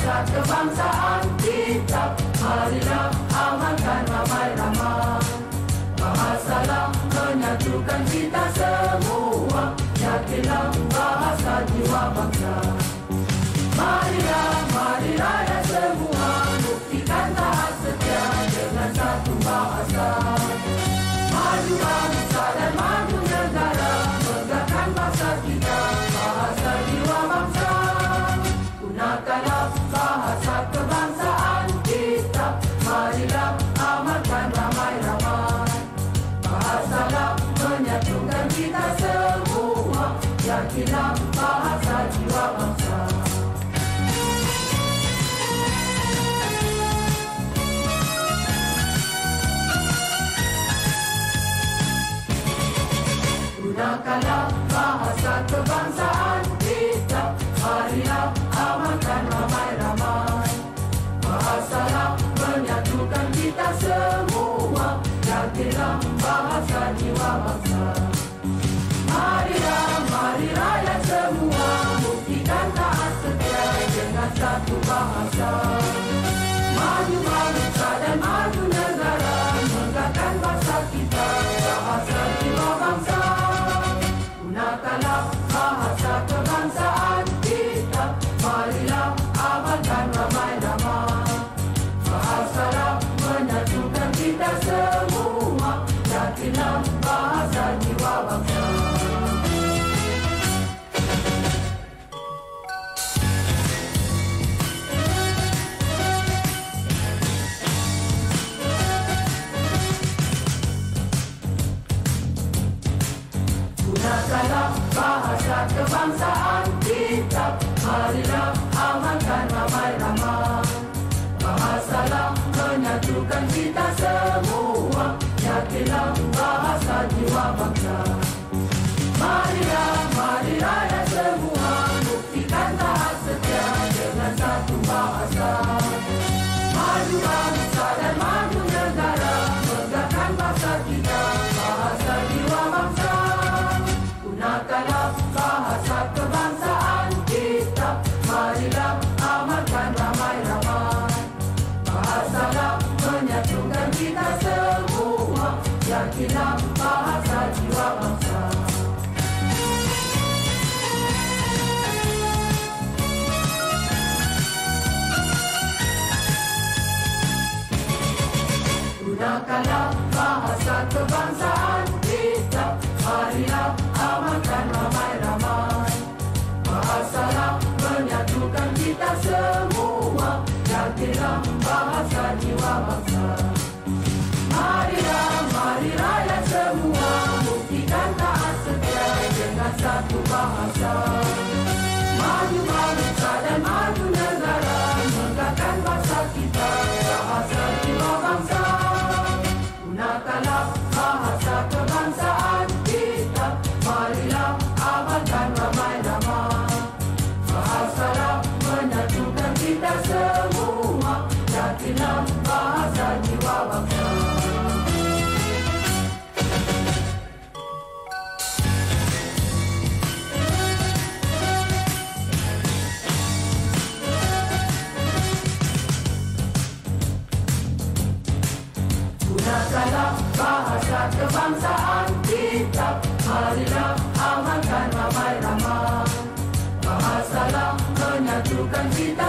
bahasa kebangsaan kita, marilah amalkan ramai-ramai. Bahasalah menyatukan kita semua, yakinlah bahasa jiwa bangsa. Marilah, marilah ya semua, buktikan taat setia dengan satu bahasa. Maju bangsa dan maju negara, megahkan bahasa kita, bahasa jiwa bangsa. Gunakanlah bahasa kebangsaan kita, marilah amalkan ramai-ramai. Bahasalah menyatukan kita semua, yakinlah bahasa jiwa bangsa. Gunakanlah bahasa kebangsaan kita, marilah amalkan ramai-ramai. Bahasalah menyatukan kita semua, yakinlah bahasa jiwa bangsa. Marilah, marilah ya semua, buktikan taat setia dengan satu bahasa. Maju bangsa dan maju negara, megahkan bahasa kita, bahasa jiwa bangsa. Gunakanlah bahasa kebangsaan kita, marilah amalkan ramai-ramai. Bahasalah menyatukan kita semua, yakinlah bahasa jiwa bangsa. Gunakanlah bahasa kebangsaan kita, marilah amalkan ramai-ramai. Bahasalah menyatukan kita semua, yakinlah bahasa jiwa bangsa. Marilah, marilah ya semua, buktikan taat setia dengan satu bahasa. Maju bangsa dan maju negara, megahkan bahasa kita, bahasa jiwa bangsa. Gunakanlah bahasa kebangsaan kita, marilah amalkan ramai-ramai. Bahasalah menyatukan kita semua, yakinlah bahasa jiwa bangsa. Gunakanlah bahasa kebangsaan kita, marilah amalkan ramai-ramai. Bahasalah menyatukan kita semua, yakinlah bahasa jiwa bangsa. Marilah, marilah ya semua, buktikan taat setia dengan satu bahasa. Maju bangsa dan maju negara, megahkan bahasa kita, bahasa jiwa bangsa. Gunakanlah bahasa kebangsaan kita, marilah amalkan ramai-ramai. Bahasalah menyatukan kita semua, yakinlah bahasa jiwa bangsa. Gunakanlah bahasa kebangsaan kita, marilah amalkan ramai-ramai. Bahasalah menyatukan kita